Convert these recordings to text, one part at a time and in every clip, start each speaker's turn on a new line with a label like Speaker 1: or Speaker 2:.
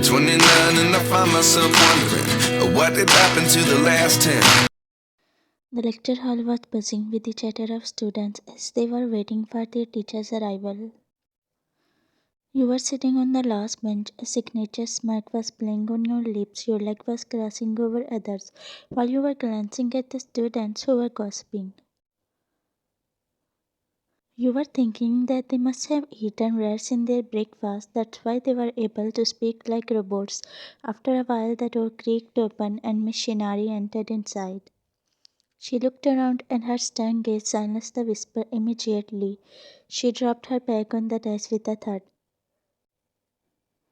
Speaker 1: 29 and I find myself wondering what did happen to the last 10.
Speaker 2: The lecture hall was buzzing with the chatter of students as they were waiting for their teacher's arrival. You were sitting on the last bench, a signature smile was playing on your lips, your leg was crossing over others, while you were glancing at the students who were gossiping. You were thinking that they must have eaten rats in their breakfast, that's why they were able to speak like robots. After a while, the door creaked open and Miss Shinari entered inside. She looked around and her stern gaze silenced the whisper immediately. She dropped her bag on the desk with a thud.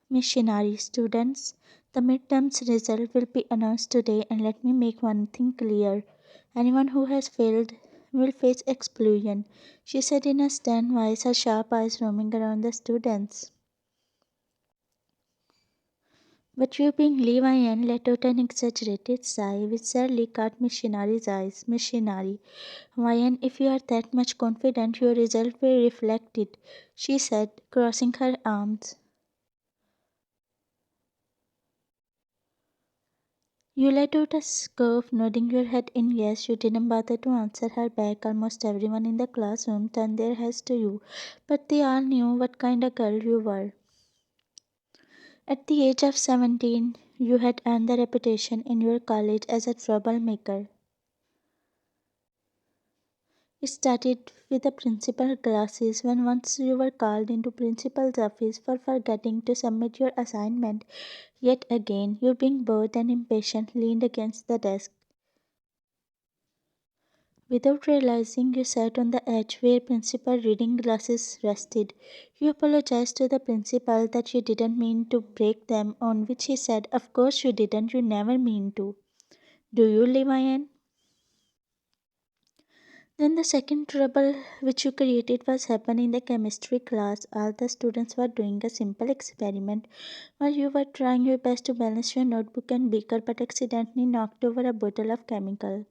Speaker 2: Miss Shinari, students, the midterms result will be announced today, and let me make one thing clear. Anyone who has failed will face exclusion, she said in a stern voice, her sharp eyes roaming around the students. But you being Levian let out an exaggerated sigh, which sadly caught Miss Shinari's eyes. Miss Shinari, Vian, if you are that much confident, your result will reflect it, she said, crossing her arms. You let out a scoff, nodding your head in yes. You didn't bother to answer her back. Almost everyone in the classroom turned their heads to you, but they all knew what kind of girl you were. At the age of 17, you had earned the reputation in your college as a troublemaker. It started with the principal classes when once you were called into principal's office for forgetting to submit your assignment. Yet again, you being bored and impatient leaned against the desk. Without realizing, you sat on the edge where principal reading glasses rested. You apologized to the principal that you didn't mean to break them, on which he said, of course you didn't, you never mean to. Do you, Levian? Then the second trouble which you created was happened in the chemistry class. All the students were doing a simple experiment while you were trying your best to balance your notebook and beaker but accidentally knocked over a bottle of chemical.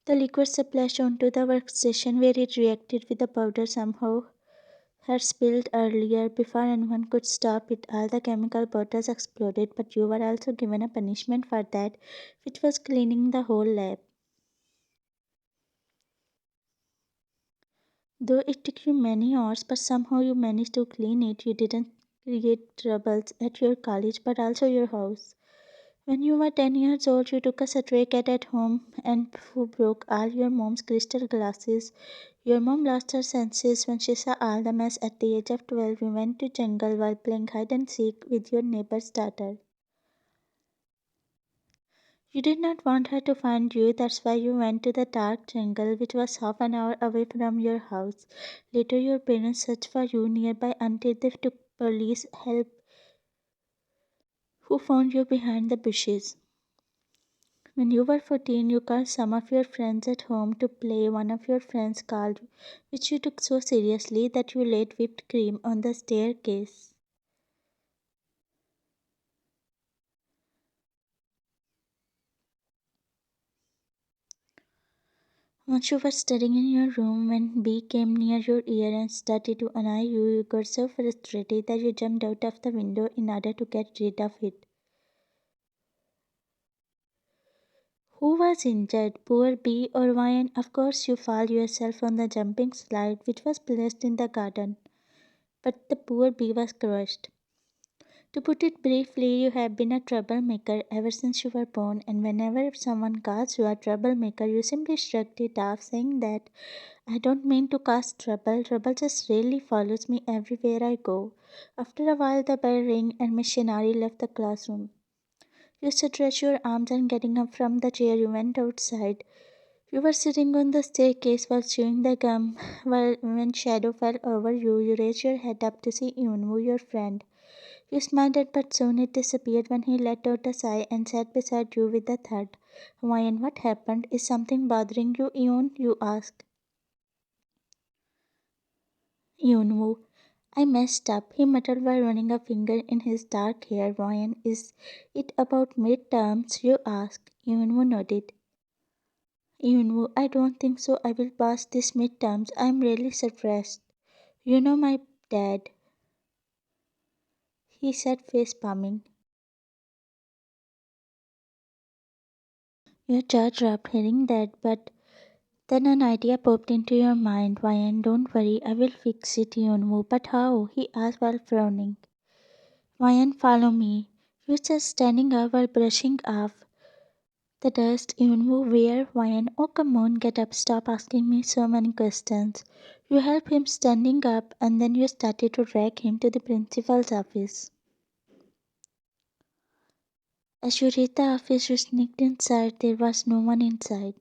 Speaker 2: The liquid splashed onto the workstation where it reacted with the powder somehow had spilled earlier. Before anyone could stop it, all the chemical bottles exploded, but you were also given a punishment for that, which was cleaning the whole lab. Though it took you many hours, but somehow you managed to clean it, you didn't create troubles at your college but also your house. When you were 10 years old, you took a stray cat at home and who broke all your mom's crystal glasses. Your mom lost her senses when she saw all the mess. At the age of 12, you went to jungle while playing hide and seek with your neighbor's daughter. You did not want her to find you, that's why you went to the dark jungle, which was half an hour away from your house. Later, your parents searched for you nearby until they took police help, who found you behind the bushes. When you were 14, you called some of your friends at home to play. One of your friends called you, which you took so seriously that you laid whipped cream on the staircase. Once you were studying in your room when bee came near your ear and started to annoy you, you got so frustrated that you jumped out of the window in order to get rid of it. Who was injured, poor bee or lion? Of course, you fall yourself on the jumping slide which was placed in the garden, but the poor bee was crushed. To put it briefly, you have been a troublemaker ever since you were born, and whenever someone calls you a troublemaker, you simply shrugged it off, saying that I don't mean to cause trouble. Trouble just really follows me everywhere I go. After a while, the bell rang and Miss Shinari left the classroom. You stretched your arms and getting up from the chair, you went outside. You were sitting on the staircase while chewing the gum. When shadow fell over you, you raised your head up to see Yunwoo, your friend. You smiled at but soon it disappeared when he let out a sigh and sat beside you with a thud. Why and what happened? Is something bothering you, Yoon? You asked. Yunwoo. I messed up, he muttered while running a finger in his dark hair. Ryan, is it about midterms? You asked. Yunwoo nodded. Yunwoo, I don't think so. I will pass this midterms. I am really stressed. You know my dad. he said, face palming. Your jaw dropped hearing that, but then an idea popped into your mind. Ryan, don't worry, I will fix it, Yunwoo. But how? He asked while frowning. Ryan, follow me. You just standing up while brushing off the dust. Yunwoo, where? Ryan, oh come on, get up, stop asking me so many questions. You help him standing up and then you started to drag him to the principal's office. As you reached the office, you sneaked inside. There was no one inside.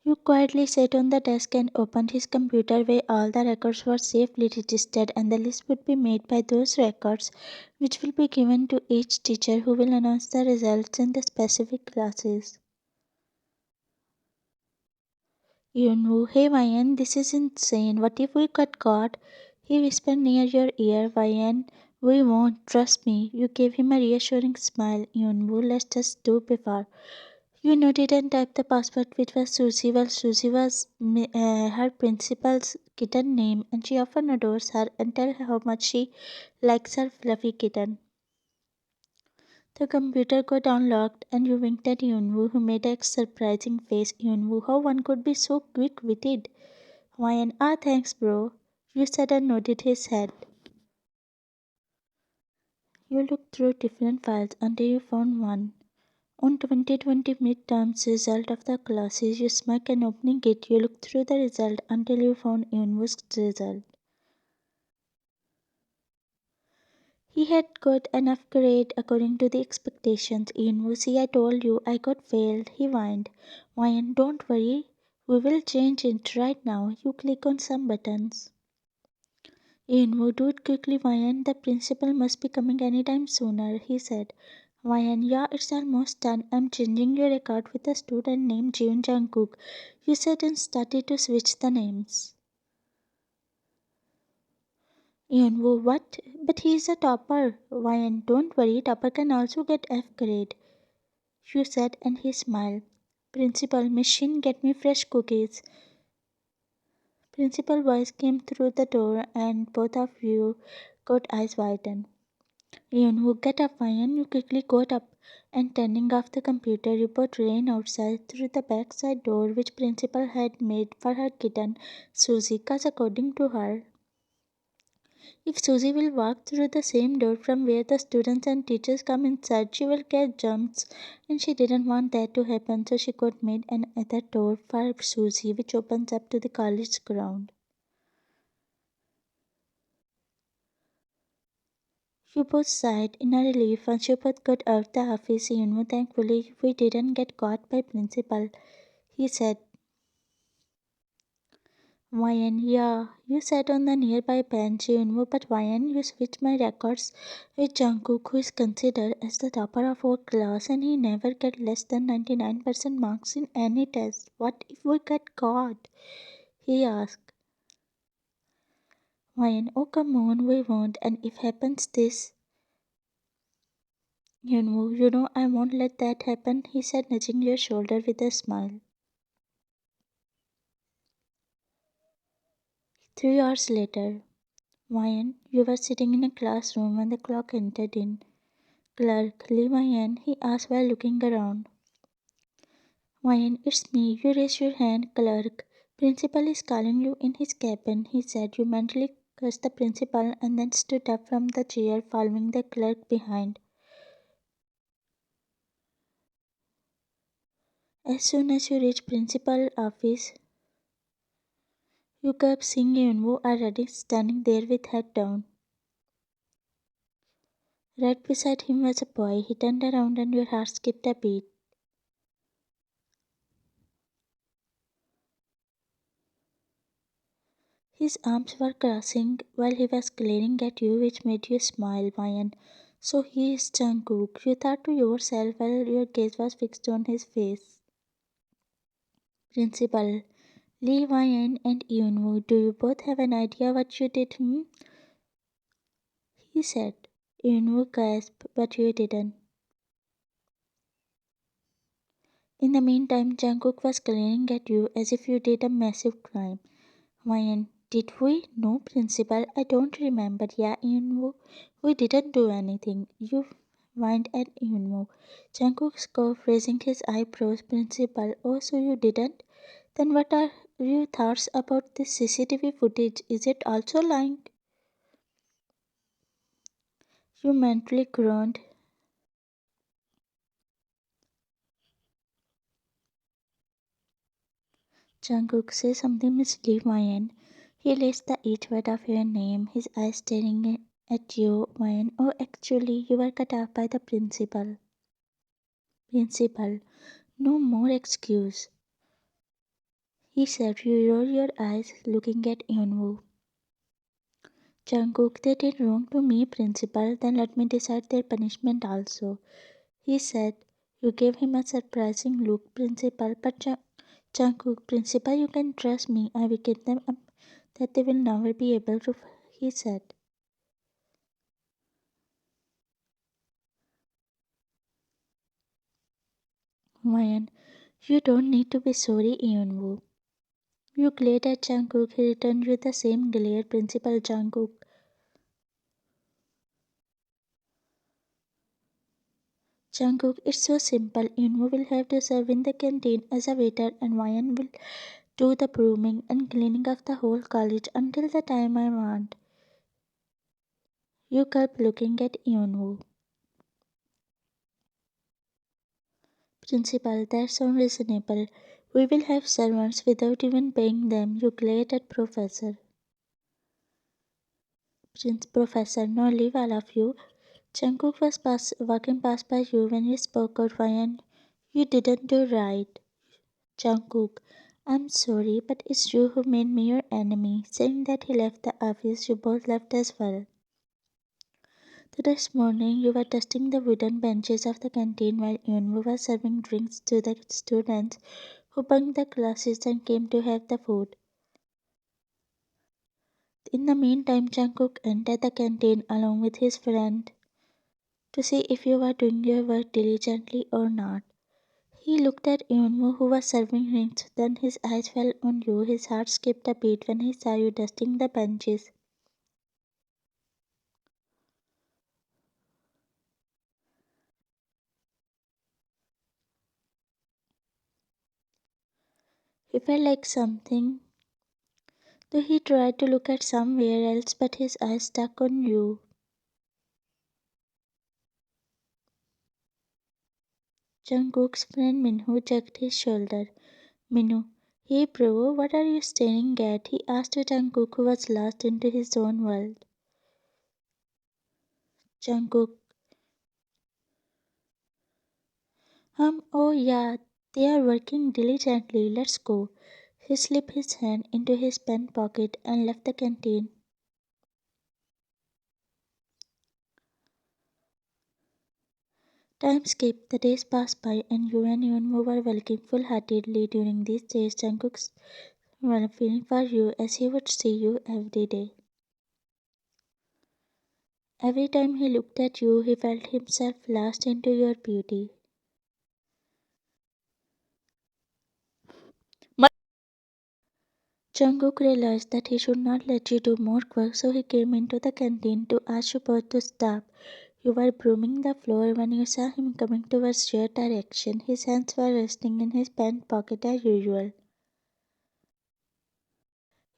Speaker 2: You quietly sat on the desk and opened his computer where all the records were safely registered, and the list would be made by those records, which will be given to each teacher who will announce the results in the specific classes. You know, hey Ryan, this is insane. What if we got caught? He whispered near your ear. Ryan, we won't. Trust me. You gave him a reassuring smile. Yunwoo, let's just do before. You noted and typed the password, which was Susie. Well, Susie was her principal's kitten name, and she often adores her and tells her how much she likes her fluffy kitten. The computer got unlocked, and you winked at Yunwoo, who made a surprising face. Yunwoo, how one could be so quick-witted. Ryan, ah, thanks, bro. You said and nodded his head. You looked through different files until you found one. On 2020 midterms result of the classes, you smirk and opening it, you look through the result until you found Yunwoo's result. He had got enough grade according to the expectations. Yunwoo, see, I told you I got failed, he whined. Ryan, don't worry, we will change it right now. You click on some buttons. Yunwoo, do it quickly, Ryan. The principal must be coming anytime sooner, he said. Ryan, yeah, it's almost done. I'm changing your record with a student named Jeonjungkook. You said and started to switch the names. Yunwoo, what? But he's a topper. Ryan, don't worry, topper can also get F grade. You said and he smiled. Principal, machine, get me fresh cookies. Principal voice came through the door and both of you got eyes widened. Yunwoo, get up, Ryan. You quickly got up and turning off the computer, you both ran outside through the backside door which principal had made for her kitten, Susie, cause according to her, if Susie will walk through the same door from where the students and teachers come inside, she will get jumps, and she didn't want that to happen, so she got made another door for Susie, which opens up to the college ground. You both sighed in a relief once you both got out the office. Yunwoo, thankfully we didn't get caught by principal, he said. Ryan, yeah, you sat on the nearby bench, Yunwoo, but Ryan, you switched my records with Jungkook, who is considered as the topper of our class, and he never get less than 99% marks in any test. What if we get caught? He asked. Ryan, oh come on, we won't, and if happens this, Yunwoo, you know I won't let that happen, he said, nudging your shoulder with a smile. 3 hours later, Ryan, you were sitting in a classroom when the clock entered in. Clerk, leave Ryan, he asked while looking around. Ryan, it's me. You raise your hand, clerk. Principal is calling you in his cabin, he said. You mentally cursed the principal and then stood up from the chair, following the clerk behind. As soon as you reach principal office, you kept seeing Yunwoo already standing there with head down. Right beside him was a boy. He turned around and your heart skipped a beat. His arms were crossing while he was glaring at you, which made you smile, Ryan. So he is Jungkook, you thought to yourself while your gaze was fixed on his face. Principal, Lee, Ryan, and Yunwoo, do you both have an idea what you did, He said. Yunwoo gasped, but you didn't. In the meantime, Jungkook was glaring at you as if you did a massive crime. Ryan, Did we? No, principal. I don't remember. Yeah, Yunwoo. We didn't do anything. You whined at Yunwoo. Jungkook scoffed, raising his eyebrows. Principal. Oh, so you didn't? Then what are your thoughts about this CCTV footage? Is it also lying? You mentally groaned. Jungkook says something misleading, Ryan. He lists the each word of your name, his eyes staring at you, Ryan. Oh, actually, you were cut off by the principal. Principal, no more excuse. He said, you roll your eyes, looking at Yunwoo. Jungkook, they did wrong to me, principal. Then let me decide their punishment also. He said, you gave him a surprising look, principal. But Jungkook, principal, you can trust me. I will get them up that they will never be able to. He said, Ryan, you don't need to be sorry, Yunwoo. You glared at Jungkook. He returned with the same glare, Principal Jungkook. Jungkook, it's so simple. Yunwoo will have to serve in the canteen as a waiter, and Ryan will do the brooming and cleaning of the whole college until the time I want. You kept looking at Yunwoo. Principal, that sounds reasonable. We will have servants without even paying them. You glared at Professor. Professor, no, leave all of you. Jungkook was walking past by you when you spoke out, Ryan. You didn't do right. Jungkook, I'm sorry, but it's you who made me your enemy. Saying that he left the office, you both left as well. The next morning, you were dusting the wooden benches of the canteen while Yunwoo was serving drinks to the students who bunked the classes and came to have the food. In the meantime, Jungkook entered the canteen along with his friend to see if you were doing your work diligently or not. He looked at Yunwoo, who was serving drinks, then his eyes fell on you. His heart skipped a beat when he saw you dusting the benches. He felt like something, though he tried to look at somewhere else, but his eyes stuck on you. Jungkook's friend Minho jerked his shoulder. Minho, hey bro, what are you staring at? He asked Jungkook, who was lost into his own world. Jungkook, oh yeah, they are working diligently. Let's go. He slipped his hand into his pant pocket and left the canteen. Time skipped, the days passed by, and you and Yunwoo were working full-heartedly during these days. Jungkook's well feeling for you as he would see you every day. Every time he looked at you, he felt himself lost into your beauty. Jungkook realized that he should not let you do more work, so he came into the canteen to ask you both to stop. You were brooming the floor when you saw him coming towards your direction. His hands were resting in his pant pocket as usual.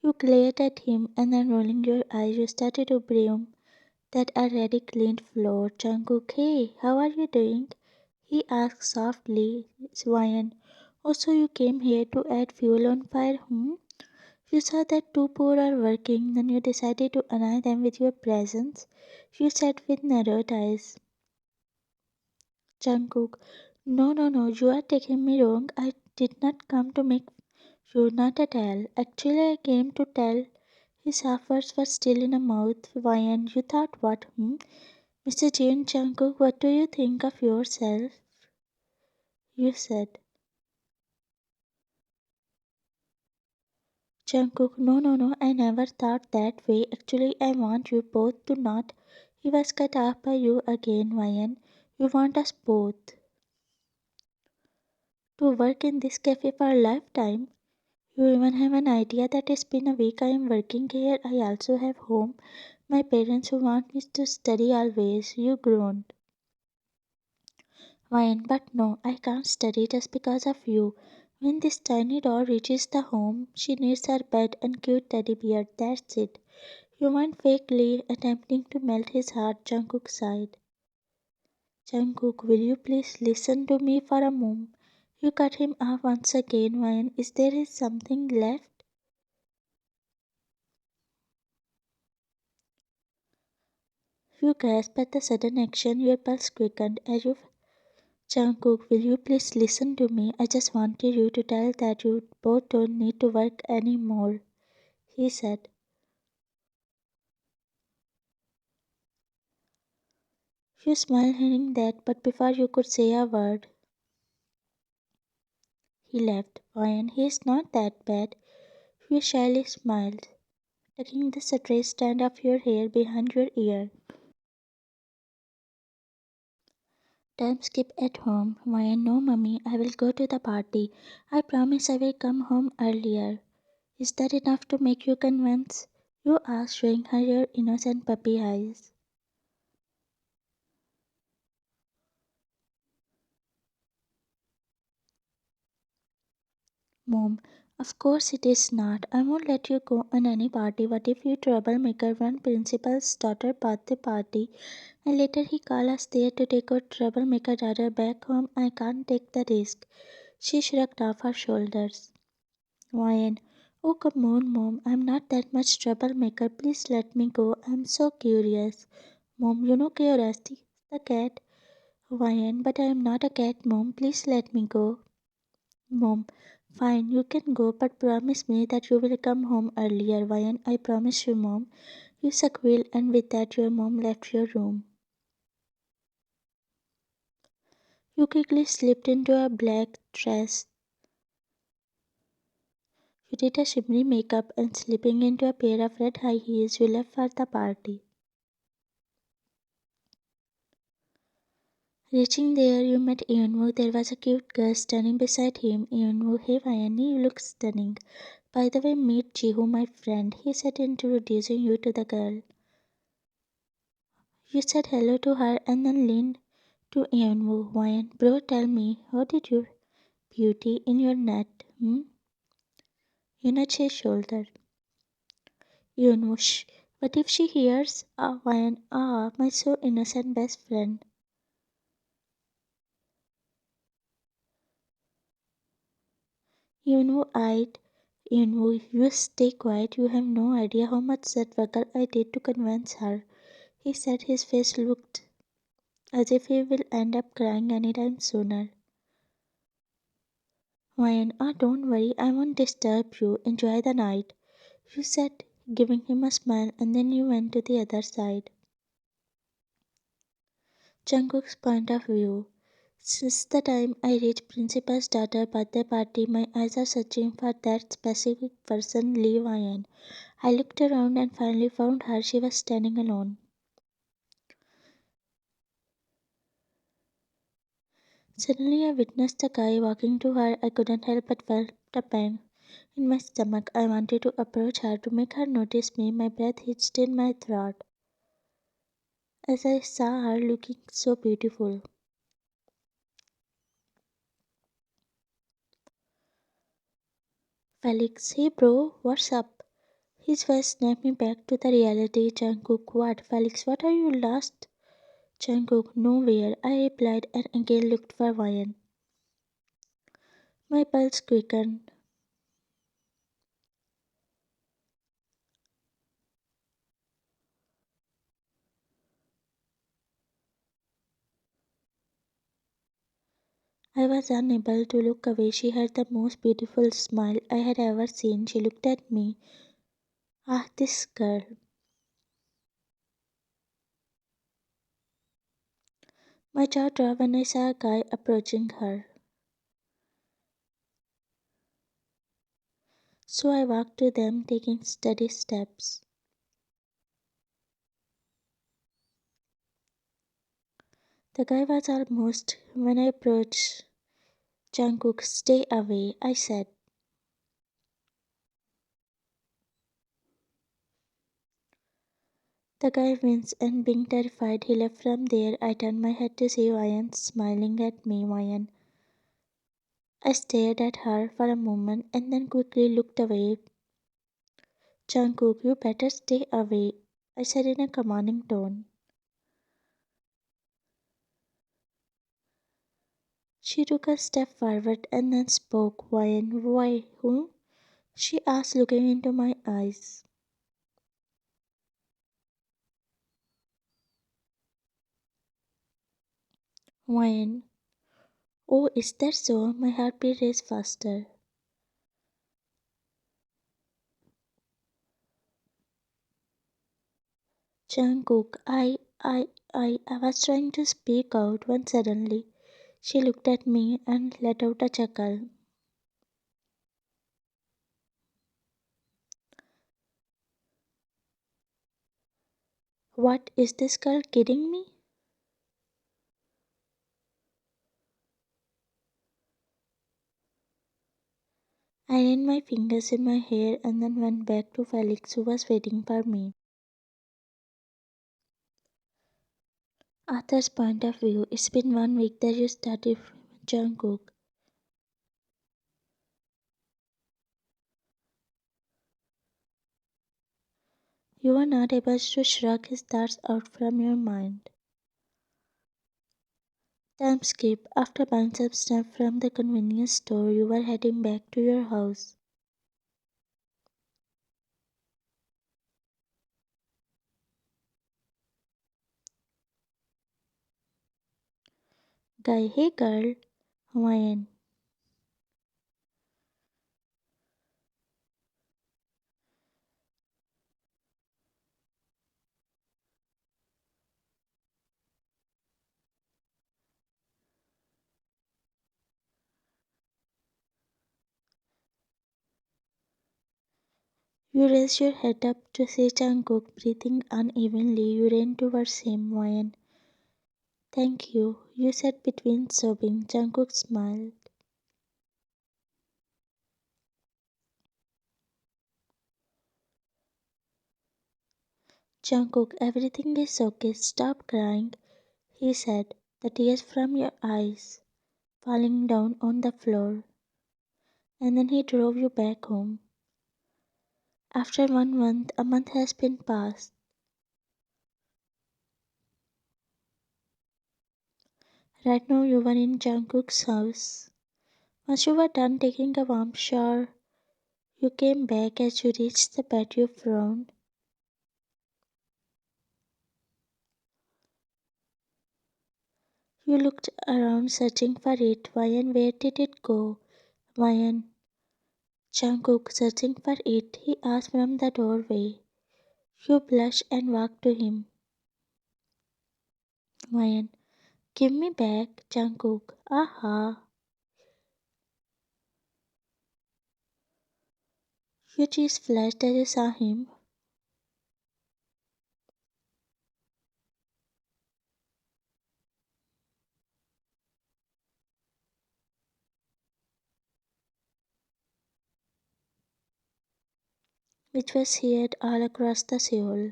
Speaker 2: You glared at him and then rolling your eyes, you started to broom that already cleaned floor. Jungkook, hey, how are you doing? He asked softly. Ryan, oh, so you came here to add fuel on fire, hmm? You saw that two poor are working, then you decided to annoy them with your presence. You said with narrowed eyes. Jungkook, no, no, no, you are taking me wrong. I did not come to make you, not at all. Actually, I came to tell. His half words were still in a mouth. Why, and you thought what, hmm? Mr. Jeon Jungkook, what do you think of yourself? You said. Jungkook, no, no, no, I never thought that way. Actually, I want you both to not. He was cut off by you again, Ryan. You want us both to work in this cafe for a lifetime. You even have an idea that it's been a week I am working here. I also have home. My parents who want me to study always. You groaned. Fine, but no, I can't study just because of you. When this tiny doll reaches the home, she needs her bed and cute teddy bear. That's it. You mind fakely attempting to melt his heart, Jungkook sighed. Jungkook, will you please listen to me for a moment? You cut him off once again, Ryan. Is there something left? You gasped at the sudden action, your pulse quickened as you. Jungkook, will you please listen to me? I just wanted you to tell that you both don't need to work anymore, he said. You smiled hearing that, but before you could say a word, he left. Ryan, he is not that bad. You shyly smiled, tucking the straight strand of your hair behind your ear. Time skip at home. Why no, mummy? I will go to the party. I promise I will come home earlier. Is that enough to make you convince? You asked, showing her your innocent puppy eyes. Mom, of course it is not. I won't let you go on any party. What if you troublemaker run principal's daughter birthday party and later he call us there to take our troublemaker daughter back home? I can't take the risk. She shrugged off her shoulders. Ryan, oh come on, Mom. I'm not that much troublemaker. Please let me go. I'm so curious. Mom, you know curiosity is the cat. Ryan, but I am not a cat, Mom. Please let me go. Mom, fine, you can go, but promise me that you will come home earlier. Ryan, I promise you, Mom. You squealed, and with that, your mom left your room. You quickly slipped into a black dress. You did a shimmery makeup and slipping into a pair of red high heels, you left for the party. Reaching there, you met Eunwoo. There was a cute girl standing beside him. Eunwoo, hey Vayani, you look stunning. By the way, meet Jihu, my friend, he said, introducing you to the girl. You said hello to her and then leaned to Eunwoo. Vayan, bro, tell me, how did your beauty in your net? You nudged his shoulder. Eunwoo, shh. What if she hears? Ah, Vayan, ah, my so innocent best friend. Eunwoo eyed. Eunwoo, you stay quiet. You have no idea how much that struggle I did to convince her. He said his face looked as if he will end up crying anytime sooner. Vayan, ah, don't worry, I won't disturb you. Enjoy the night. You said, giving him a smile, and then you went to the other side. Jungkook's point of view. Since the time I reached Principal's daughter birthday party, my eyes are searching for that specific person, Lee Ryan. I looked around and finally found her. She was standing alone. Suddenly, I witnessed a guy walking to her. I couldn't help but felt a pang in my stomach. I wanted to approach her to make her notice me. My breath hitched in my throat as I saw her looking so beautiful. Felix, hey bro, what's up? His voice snapped me back to the reality. Jungkook, what? Felix, what are you lost? Jungkook, nowhere, I replied and again looked for Ryan. My pulse quickened. I was unable to look away. She had the most beautiful smile I had ever seen. She looked at me. Ah, this girl. My jaw dropped when I saw a guy approaching her. So I walked to them, taking steady steps. The guy was almost when I approached. Jungkook, stay away, I said. The guy winced and being terrified he left from there. I turned my head to see Ryan smiling at me. Ryan. I stared at her for a moment and then quickly looked away. Jungkook, you better stay away, I said in a commanding tone. She took a step forward and then spoke. Ryan, why, who? She asked, looking into my eyes. Ryan, oh, is that so? My heartbeat raced faster. Jungkook, I was trying to speak out when suddenly she looked at me and let out a chuckle. What, is this girl kidding me? I ran my fingers in my hair and then went back to Felix, who was waiting for me. Arthur's point of view, it's been 1 week that you started Jungkook. You were not able to shrug his thoughts out from your mind. Time skip. After buying some stuff from the convenience store, you were heading back to your house. Guy, hey girl, Hawaiian. You raised your head up to see Jungkook breathing unevenly. You ran towards him, Hawaiian. Thank you, you said between sobbing. Jungkook smiled. Jungkook, everything is okay. Stop crying, he said, the tears from your eyes falling down on the floor. And then he drove you back home. After 1 month, a month has been passed. Right now, you were in Jungkook's house. Once you were done taking a warm shower, you came back. As you reached the bed, you frowned. You looked around searching for it. Why and where did it go? Why and Jungkook searching for it, he asked from the doorway. You blushed and walked to him. Ryan, give me back, Jungkook. Aha. Your cheeks flashed as you saw him, which was heard all across the Seoul.